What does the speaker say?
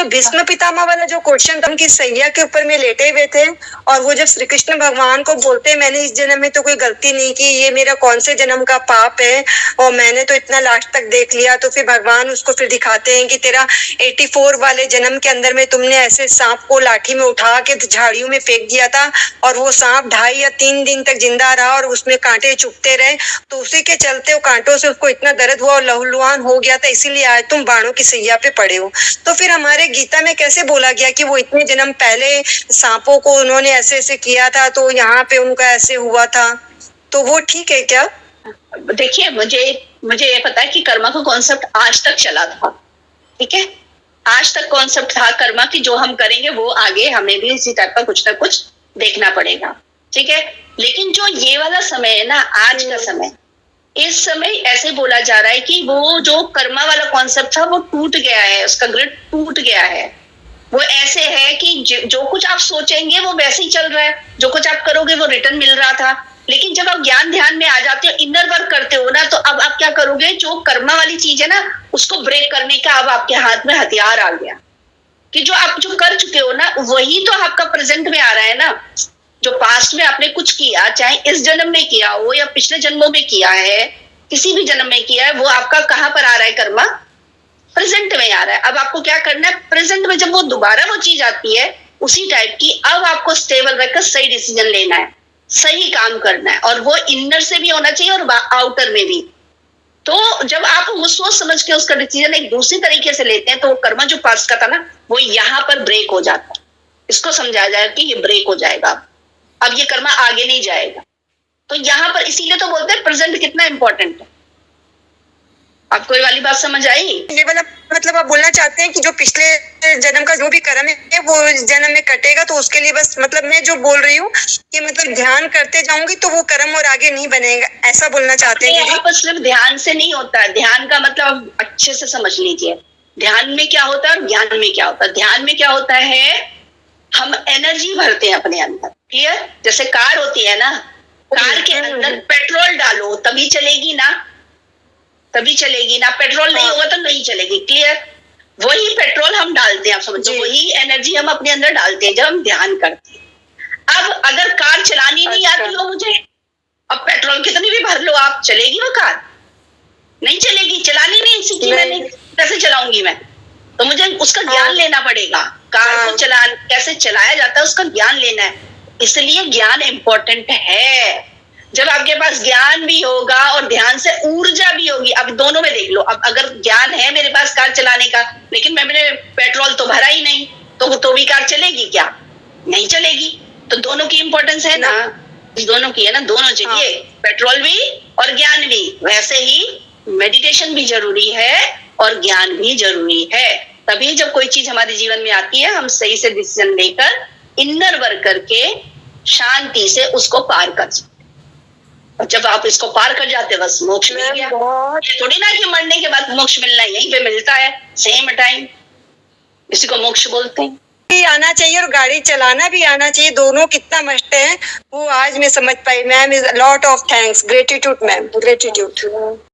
भीष्म पितामह वाला जो क्वेश्चन था, उनकी सैया के ऊपर में लेटे हुए थे और वो जब श्री कृष्ण भगवान को बोलते हैं मैंने इस जन्म में तो कोई गलती नहीं की, ये मेरा कौन से जन्म का पाप है और मैंने तो इतना लास्ट तक देख लिया, तो फिर भगवान उसको फिर दिखाते हैं कि तेरा 84 वाले जन्म के अंदर में तुमने ऐसे सांप को लाठी में उठा के झाड़ियों में फेंक दिया था और वो सांप 2.5 या 3 दिन तक जिंदा रहा और उसमें कांटे चुभते रहे, तो उसी के चलते वो कांटों से उसको इतना दर्द हुआ और लहूलुहान हो गया था, इसीलिए आज तुम बाणों की सैया पे पड़े हो। तो फिर हमारे गीता में कैसे बोला गया कि वो इतने जन्म पहले सांपों को उन्होंने ऐसे ऐसे किया था तो यहाँ पे उनका ऐसे हुआ था, तो वो ठीक है क्या? देखिए, मुझे ये पता है कि कर्मा का कॉन्सेप्ट आज तक चला था, ठीक है, आज तक कॉन्सेप्ट था कर्मा की, जो हम करेंगे वो आगे हमें भी इसी टाइप का कुछ ना कुछ देखना पड़ेगा, ठीक है। लेकिन जो ये वाला समय है ना, आज का समय, इस समय ऐसे बोला जा रहा है कि वो जो कर्मा वाला कॉन्सेप्ट था वो टूट गया है, उसका ग्रिड टूट गया है। वो ऐसे है कि जो कुछ आप सोचेंगे वो वैसे ही चल रहा है, जो कुछ आप करोगे वो रिटर्न मिल रहा था। लेकिन जब आप ज्ञान ध्यान में आ जाते हो, इनर वर्क करते हो ना, तो अब आप क्या करोगे, जो कर्मा वाली चीज है ना उसको ब्रेक करने का अब आपके हाथ में हथियार आ गया, कि जो आप जो कर चुके हो ना वही तो आपका प्रेजेंट में आ रहा है ना। जो पास्ट में आपने कुछ किया, चाहे इस जन्म में किया हो या पिछले जन्मों में किया है, किसी भी जन्म में किया है, वो आपका कहाँ पर आ रहा है, कर्मा प्रेजेंट में आ रहा है। अब आपको क्या करना है, प्रेजेंट में जब वो दोबारा वो चीज आती है उसी टाइप की, अब आपको स्टेबल रहकर सही डिसीजन लेना है, सही काम करना है, और वो इनर से भी होना चाहिए और आउटर में भी। तो जब आप वो सोच समझ के उसका डिसीजन एक दूसरी तरीके से लेते हैं तो वो कर्मा जो पास्ट का था ना वो यहाँ पर ब्रेक हो जाता है। इसको समझाया जाएगा कि ये ब्रेक हो जाएगा, अब ये कर्मा आगे नहीं जाएगा। तो यहाँ पर इसीलिए तो बोलते हैं प्रेजेंट कितना इंपॉर्टेंट है। आपको ये वाली बात समझ आई? ये वाला मतलब आप बोलना चाहते हैं कि जो पिछले जन्म का जो भी कर्म है वो इस जन्म में कटेगा, तो उसके लिए बस मतलब मैं जो बोल रही हूँ कि मतलब ध्यान करते जाऊंगी तो वो कर्म और आगे नहीं बनेगा, ऐसा बोलना चाहते हैं? यहाँ पर सिर्फ ध्यान से नहीं होता है, ध्यान का मतलब अच्छे से समझ लीजिए, ध्यान में क्या होता है और ज्ञान में क्या होता है। ध्यान में क्या होता है, हम एनर्जी भरते हैं अपने अंदर, क्लियर। जैसे कार होती है ना, कार के अंदर पेट्रोल डालो तभी चलेगी ना, तभी चलेगी ना, पेट्रोल नहीं होगा तो नहीं चलेगी, क्लियर। वही पेट्रोल हम डालते हैं, आप समझो, वही एनर्जी हम अपने अंदर डालते हैं जब हम ध्यान करते हैं। अब अगर कार चलानी नहीं आती हो मुझे, अब पेट्रोल कितनी भी भर लो आप, चलेगी वो कार? नहीं चलेगी, चलानी नहीं सीखी मैंने, कैसे चलाऊंगी मैं? तो मुझे उसका ज्ञान लेना पड़ेगा, कार को कैसे चलाया जाता है उसका ज्ञान लेना है। इसलिए ज्ञान इंपॉर्टेंट है। जब आपके पास ज्ञान भी होगा और ध्यान से ऊर्जा भी होगी, अब दोनों में देख लो, अब अगर ज्ञान है मेरे पास कार चलाने का, लेकिन मैंने पेट्रोल तो भरा ही नहीं, तो भी कार चलेगी क्या? नहीं चलेगी। तो दोनों की इंपॉर्टेंस है ना, दोनों की है ना, दोनों चाहिए, पेट्रोल भी और ज्ञान भी। वैसे ही मेडिटेशन भी जरूरी है और ज्ञान भी जरूरी है। तभी जब कोई चीज हमारे जीवन में आती है हम सही से डिसीजन लेकर इनर वर्क करके शांति से उसको पार कर सकते। और जब आप इसको पार कर जाते हैं बस मोक्ष मिल गया। ये थोड़ी ना कि मरने के बाद मोक्ष मिलना है, यहीं पे मिलता है सेम टाइम, इसी को मोक्ष बोलते हैं। आना चाहिए और गाड़ी चलाना भी आना चाहिए, दोनों कितना मस्त है वो आज मैं समझ पाई। Ma'am is lot of thanks, gratitude ma'am, gratitude.